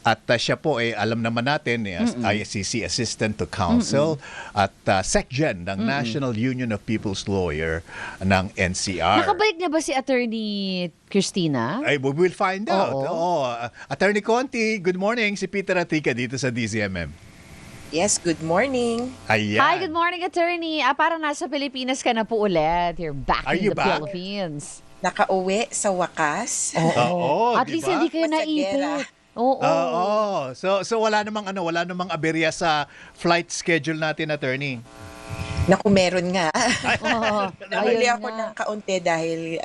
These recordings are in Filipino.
At siya po ay alam naman natin as ICC Assistant to Counsel at SecGen ng National Union of People's Lawyer ng NCR. Nakabalik na ba si Attorney Christina? Ay, we will find out. Oo. Oo. Attorney Conti, good morning. Si Peter Atica dito sa DZMM. Yes, good morning. Ayan. Hi, good morning, Attorney. Parang nasa Pilipinas ka na po ulit. You're back Are in you the back? Oh. Philippines. Nakauwi sa wakas. Oo, At di least ba? hindi kayo Masagera. naipit. Oo. Oo. So wala namang aberya sa flight schedule natin, attorney. Naku, meron nga. Oo. Nahuli Ayun ako nga. ng kaunti dahil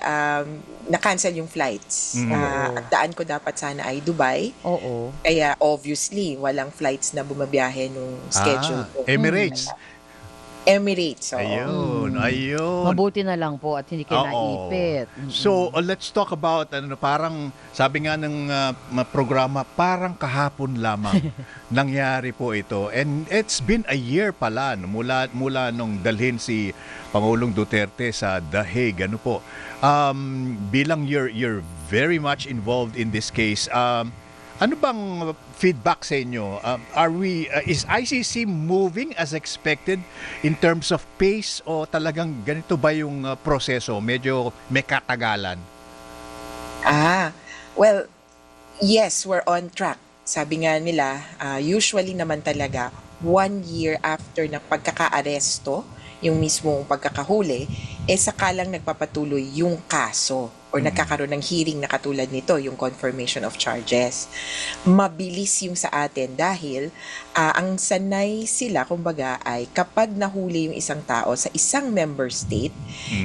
na-cancel yung flights. At daan ko dapat sana ay Dubai. Oo. Kaya obviously, walang flights na bumabiyahe nung schedule ko. Emirates. Emirates. Oo. Ayun. Mabuti na lang po at hindi kayo Oo. naipit. So, let's talk about parang sabi nga ng programa, parang kahapon lamang nangyari po ito. And it's been a year pala no, mula nung dalhin si Pangulong Duterte sa The Hague. Ano po? Bilang you're very much involved in this case. Ano bang feedback sa inyo? Is ICC moving as expected in terms of pace o talagang ganito ba yung proseso? Medyo may katagalan? Well, yes, we're on track. Sabi nga nila, usually naman talaga, 1 year after ng pagkaka-aresto, yung mismong pagkakahuli, saka lang nagpapatuloy yung kaso or nagkakaroon ng hearing na katulad nito, yung confirmation of charges. Mabilis yung sa atin dahil ang sanay sila, kumbaga, ay kapag nahuli yung isang tao sa isang member state,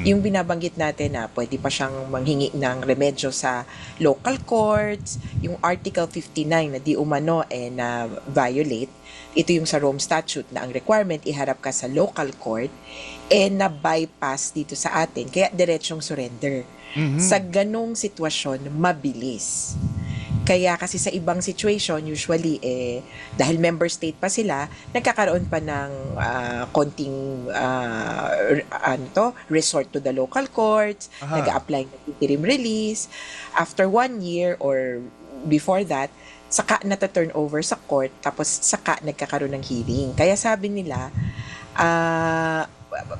yung binabanggit natin na pwede pa siyang manghingi ng remedyo sa local courts, yung Article 59 na di umano na violate, ito yung sa Rome Statute na ang requirement iharap ka sa local court, na-bypass dito sa atin. Kaya diretsong surrender. Sa ganong sitwasyon, mabilis. Kaya kasi sa ibang situation, usually, dahil member state pa sila, nagkakaroon pa ng konting resort to the local courts, nag-a-apply ng interim release. After 1 year or before that, saka nata-turn over sa court, tapos saka nagkakaroon ng hearing. Kaya sabi nila,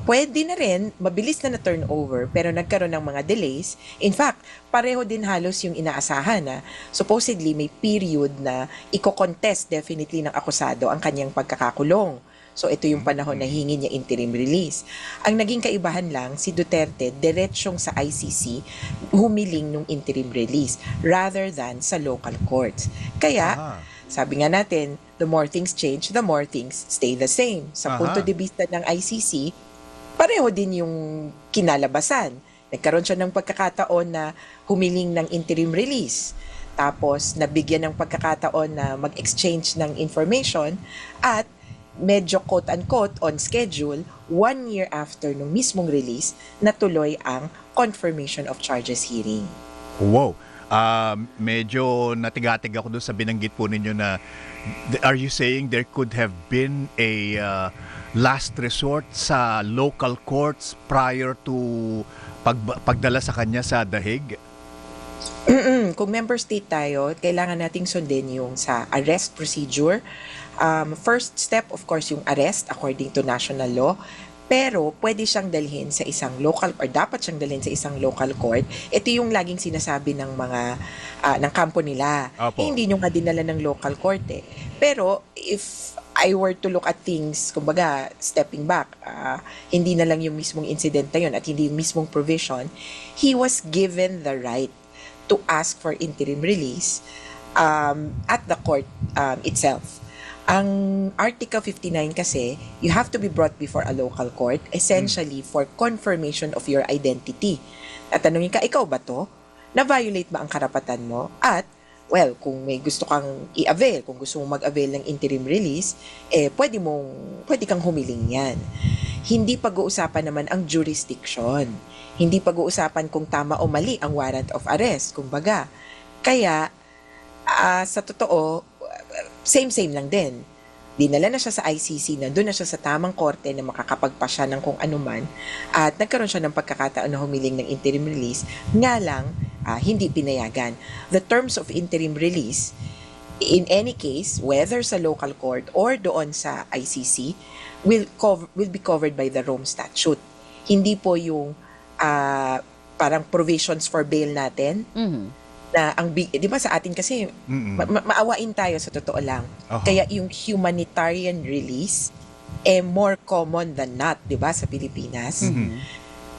pwede na rin, mabilis na na-turn over, pero nagkaroon ng mga delays. In fact, pareho din halos yung inaasahan na supposedly may period na iko-contest definitely ng akusado ang kanyang pagkakakulong. So ito yung panahon na hingi niya interim release. Ang naging kaibahan lang, si Duterte diretsyong sa ICC humiling ng interim release rather than sa local courts. Kaya, sabi nga natin, the more things change, the more things stay the same. Sa punto de vista ng ICC, pareho din yung kinalabasan. Nagkaroon siya ng pagkakataon na humiling ng interim release. Tapos, nabigyan ng pagkakataon na mag-exchange ng information at medyo quote-unquote on schedule, 1 year after nung mismong release, natuloy ang confirmation of charges hearing. Wow. Medyo natigatig ako doon sa binanggit po ninyo na are you saying there could have been a last resort sa local courts prior to pagdala sa kanya sa The Hague? Kung member state tayo, kailangan nating sundin yung sa arrest procedure. First step, of course, yung arrest according to national law. Pero pwede siyang dalhin sa isang local or dapat siyang dalhin sa isang local court. Ito yung laging sinasabi ng mga ng kampo nila. Hindi nyo nga dinala ng local court Pero if I were to look at things, kumbaga, stepping back, hindi na lang yung mismong incident na yun at hindi yung mismong provision, he was given the right to ask for interim release at the court itself. Ang Article 59 kasi, you have to be brought before a local court essentially for confirmation of your identity. At tanungin ka, ikaw ba to? Na-violate ba ang karapatan mo? At, well, kung may gusto kang i-avail, kung gusto mong mag-avail ng interim release, pwede kang humiling yan. Hindi pag-uusapan naman ang jurisdiction. Hindi pag-uusapan kung tama o mali ang warrant of arrest, kumbaga. Kaya, sa totoo, same lang din. Dinala na siya sa ICC, nandun na siya sa tamang korte na makakapagpasya ng kung anuman at nagkaroon siya ng pagkakataon na humiling ng interim release, nga lang, hindi pinayagan. The terms of interim release, in any case, whether sa local court or doon sa ICC, will be covered by the Rome Statute. Hindi po yung parang provisions for bail natin na di ba sa atin kasi maawain tayo sa totoo lang. Aha. Kaya yung humanitarian release more common than not, di ba, sa Pilipinas.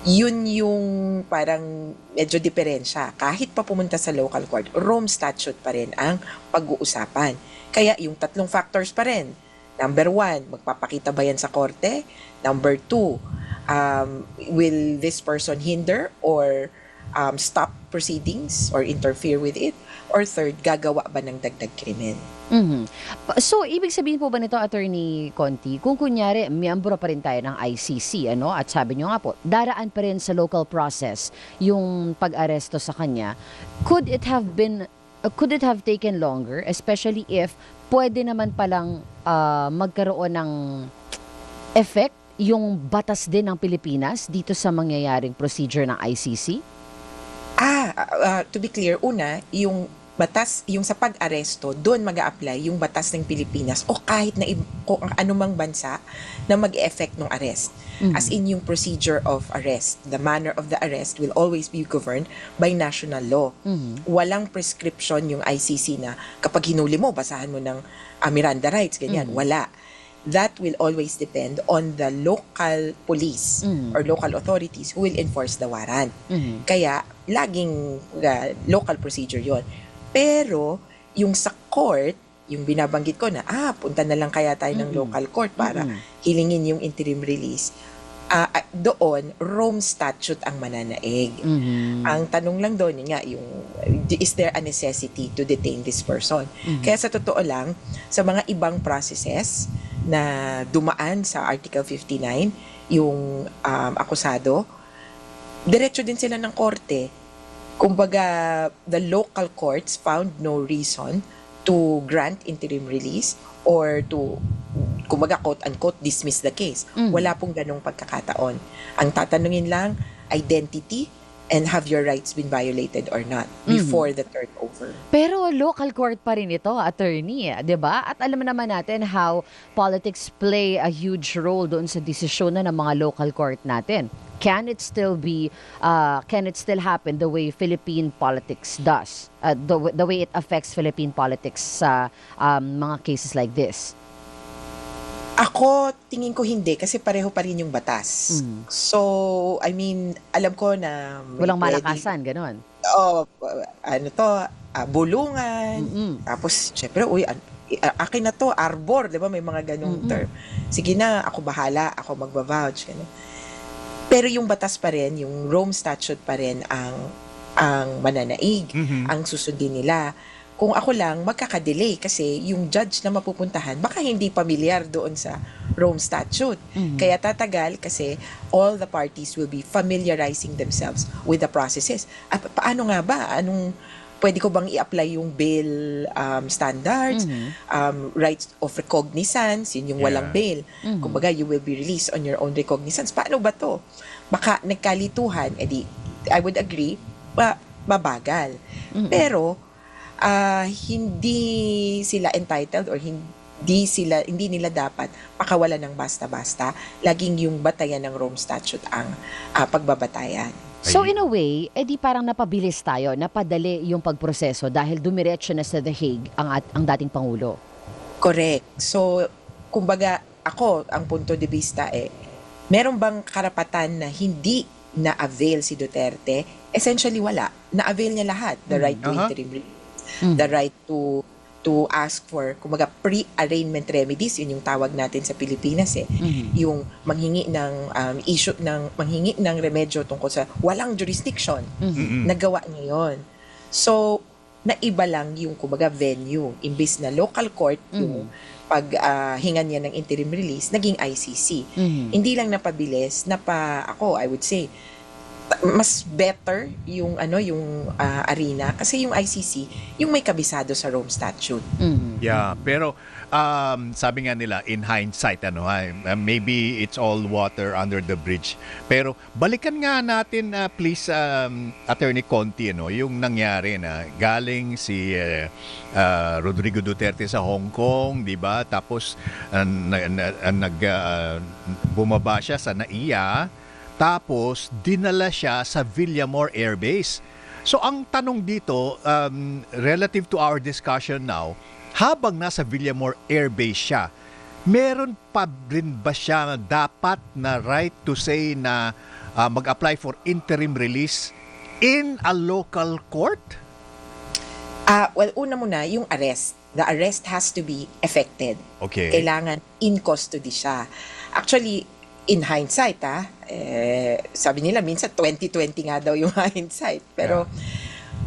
Yun yung parang medyo diferensya. Kahit pa pumunta sa local court, Rome Statute pa rin ang pag-uusapan. Kaya yung tatlong factors pa rin. Number 1, magpapakita ba yan sa korte? Number 2, will this person hinder or stop proceedings or interfere with it? Or third, gagawa ba ng dagdag krimen? So, ibig sabihin po ba nito, Attorney Conti, kung kunyari, miyembro pa rin tayo ng ICC, ano? At sabi nyo nga po, daraan pa rin sa local process yung pag-aresto sa kanya, could it have taken longer, especially if pwede naman palang magkaroon ng effect yung batas din ng Pilipinas dito sa mangyayaring procedure ng ICC? To be clear, una, yung batas, yung sa pag-aresto, doon mag-a-apply yung batas ng Pilipinas o kahit na kung anumang bansa na mag-e-effect ng arrest. As in yung procedure of arrest. The manner of the arrest will always be governed by national law. Walang prescription yung ICC na kapag hinuli mo, basahan mo ng Miranda rights, ganyan. Wala. That will always depend on the local police or local authorities who will enforce the warrant. Kaya, laging local procedure yon. Pero, yung sa court, yung binabanggit ko na, punta na lang kaya tayo ng local court para hilingin yung interim release. Doon, Rome Statute ang mananaig. Ang tanong lang doon, yun nga, is there a necessity to detain this person? Kaya sa totoo lang, sa mga ibang processes na dumaan sa Article 59, yung akusado, diretso din sila ng korte. Kumbaga, the local courts found no reason to grant interim release or to, kumbaga, quote-unquote, dismiss the case. Wala pong ganong pagkakataon. Ang tatanungin lang, identity and have your rights been violated or not before the turnover. Pero local court pa rin ito, attorney, 'di ba? At alam naman natin how politics play a huge role doon sa desisyon ng mga local court natin. Can it still happen the way Philippine politics does? The way it affects Philippine politics sa mga cases like this? Ako, tingin ko hindi kasi pareho pa rin yung batas. So, I mean, alam ko na Walang malakasan, ganon. Bulungan. Tapos, syempre, akin na to, arbor, di ba? May mga ganong term. Sige na, ako bahala, ako magba-vouch. Ganun. Pero yung batas pa rin, yung Rome Statute pa rin ang mananaig, ang susundin nila. Kung ako lang, magkakadelay kasi yung judge na mapupuntahan, baka hindi pamilyar doon sa Rome Statute. Kaya tatagal kasi all the parties will be familiarizing themselves with the processes. At paano nga ba? Pwede ko bang i-apply yung bail standards, rights of recognizance, yun yung walang bail. Kumbaga, you will be released on your own recognizance. Paano ba to? Baka nagkalituhan, I would agree, mabagal. Pero, hindi sila entitled or hindi nila dapat pakawalan ng basta-basta. Laging yung batayan ng Rome Statute ang pagbabatayan. So in a way, parang napabilis tayo, napadali yung pagproseso dahil dumiretso na sa The Hague ang dating Pangulo. Correct. So, kumbaga, ang punto de vista meron bang karapatan na hindi na-avail si Duterte? Essentially, wala. Na-avail niya lahat. The right to interim release, the right to ask for, kumbaga, pre-arraignment remedies, yun yung tawag natin sa Pilipinas yung manghingi ng remedyo tungkol sa walang jurisdiction. Nagawa niya yun. So, naiba lang yung, kumbaga, venue. Imbis na local court, yung paghingan niya ng interim release, naging ICC. Hindi lang napabilis, I would say, mas better yung yung arena kasi yung ICC yung may kabisado sa Rome Statute. Yeah, pero sabi nga nila in hindsight maybe it's all water under the bridge. Pero balikan nga natin please Attorney Conti yung nangyari na galing si Rodrigo Duterte sa Hong Kong, 'di ba? Tapos bumaba siya sa NAIA. Tapos, dinala siya sa Villamor Air Base. So, ang tanong dito, relative to our discussion now, habang nasa Villamor Air Base siya, meron pa rin ba siya dapat na right to say na mag-apply for interim release in a local court? Well, una muna, yung arrest. The arrest has to be effected. Okay. Kailangan in custody siya. Actually, in hindsight, sabi nila minsan 2020 nga daw yung hindsight. Pero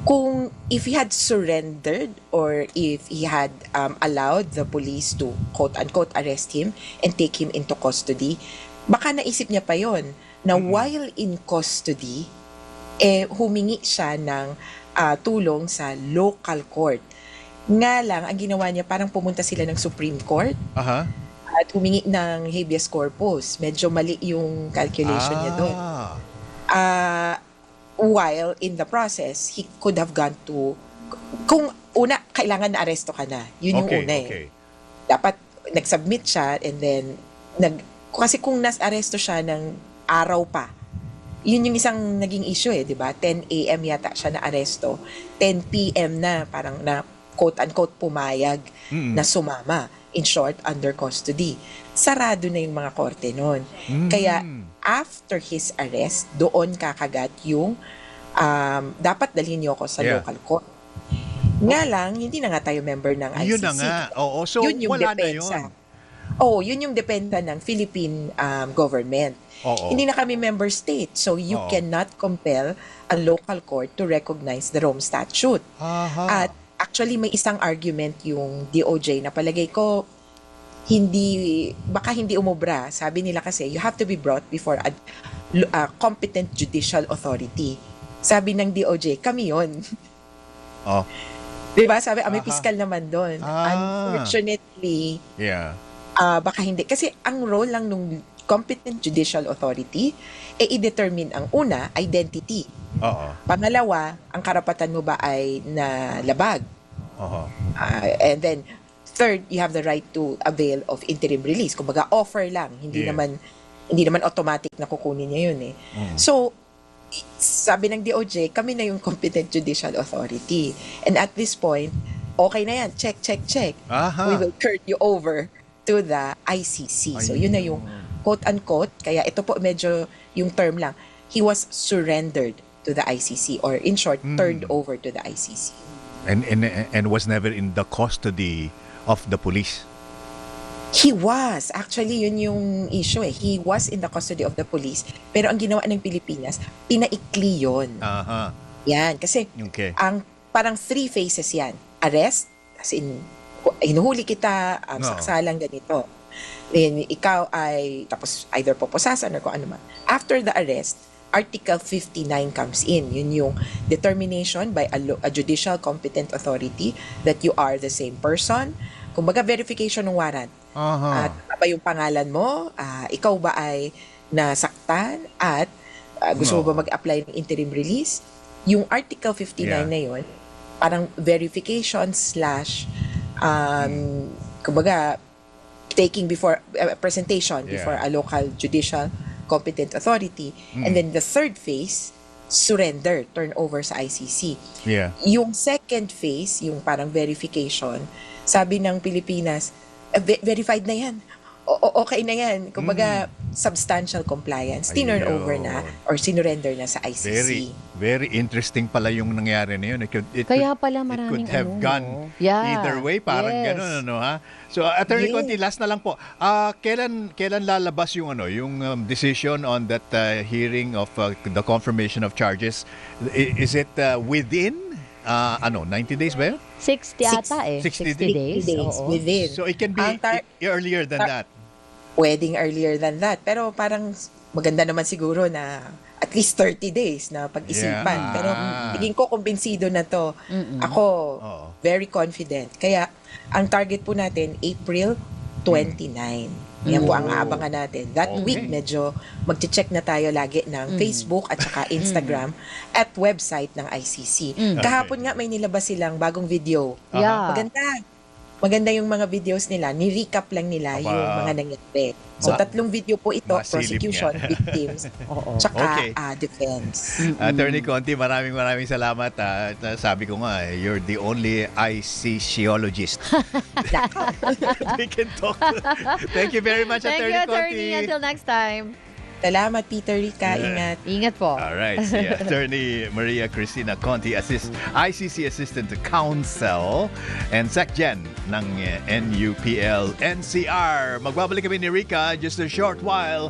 kung if he had surrendered or if he had allowed the police to quote-unquote arrest him and take him into custody, baka naisip niya pa yon na while in custody, humingi siya ng tulong sa local court. Nga lang, ang ginawa niya, parang pumunta sila ng Supreme Court. At humingi ng habeas corpus. Medyo mali yung calculation niya doon. While in the process, he could have gone to... Kung una, kailangan na aresto ka na. Yun yung una Dapat nag-submit siya and then... kasi kung nas-aresto siya ng araw pa, yun yung isang naging issue di ba? 10 a.m. yata siya na aresto. 10 p.m. na parang na quote-unquote pumayag na sumama. In short, under custody. Sarado na yung mga korte noon. Kaya, after his arrest, doon kakagat yung dapat dalhin niyo ako sa local court. Nga lang, hindi na nga tayo member ng ICC. Yun na nga. Oo, so yun yung wala depensa. na yun. Yun yung depensa ng Philippine government. Oo. Hindi na kami member state. So, you cannot compel a local court to recognize the Rome Statute. At actually, may isang argument yung DOJ na palagay ko baka hindi umubra. Sabi nila kasi, you have to be brought before a competent judicial authority. Sabi ng DOJ, kami yun. Diba? Sabi, may piskal naman doon. Unfortunately, baka hindi. Kasi ang role lang nung competent judicial authority, i-determine ang una, identity. Pangalawa, ang karapatan mo ba ay nalabag? And then, third, you have the right to avail of interim release. Kumbaga, offer lang. Hindi naman automatic na kukunin niya yun So, sabi ng DOJ, kami na yung competent judicial authority. And at this point, okay na yan. Check. We will turn you over to the ICC. So, yun na yung quote-unquote, kaya ito po medyo yung term lang, he was surrendered to the ICC or in short, turned over to the ICC. And was never in the custody of the police? He was. Actually, yun yung issue He was in the custody of the police. Pero ang ginawa ng Pilipinas, pinaikli yun. Yan. Kasi ang parang 3 phases yan. Arrest, as in, hinuhuli kita, saksalang ganito. Then, ikaw ay, tapos either poposasan or kung ano man. After the arrest, Article 59 comes in. Yun yung determination by a judicial competent authority that you are the same person. Kumbaga, verification ng warrant. At ba yung pangalan mo? Ikaw ba ay nasaktan? At gusto mo ba mag-apply ng interim release? Yung Article 59 na yun, parang verification / kumbaga, taking before presentation before a local judicial competent authority. And then the third phase, surrender, turn over sa ICC. Yung second phase, yung parang verification, sabi ng Pilipinas, verified na yan. Okay na yan. Kumbaga, substantial compliance. Tinurn over na or sinurrender na sa ICC. Very interesting pala yung nangyari na yun. Kaya pala maraming it could have gone either way. Parang ganun, ha? So, Attorney Conti, last na lang po. Kailan lalabas yung yung decision on that hearing of the confirmation of charges? Is it within 90 days ba yun? 60 ata 60 days. Within. So it can be earlier than that. Pwedeng earlier than that. Pero parang maganda naman siguro na at least 30 days na pag-isipan. Yeah. Pero tingin ko kumbinsido na to. Ako, Oo. very confident. Kaya, ang target po natin, April 29. Yan po ang aabangan natin. That Okay. week, medyo magche-check na tayo lagi ng Facebook at saka Instagram at website ng ICC. Kahapon nga may nilabas silang bagong video. Yeah. Maganda. Maganda yung mga videos nila. Ni-recap lang nila Aba. yung mga nangyari. So, 3 video po ito, Masilip prosecution, nga. victims, Oo. tsaka Okay. defense. Attorney Conti, maraming salamat. Sabi ko nga, you're the only ICCologist. We can talk. Thank you very much, Thank Attorney you, Conti. attorney. Until next time. Salamat, Peter Rica. Ingat. Ingat po. All right, si Attorney Maria Cristina Conti, ICC Assistant Counsel and SecGen ng NUPL NCR. Magbabalik kami ni Rica just a short while.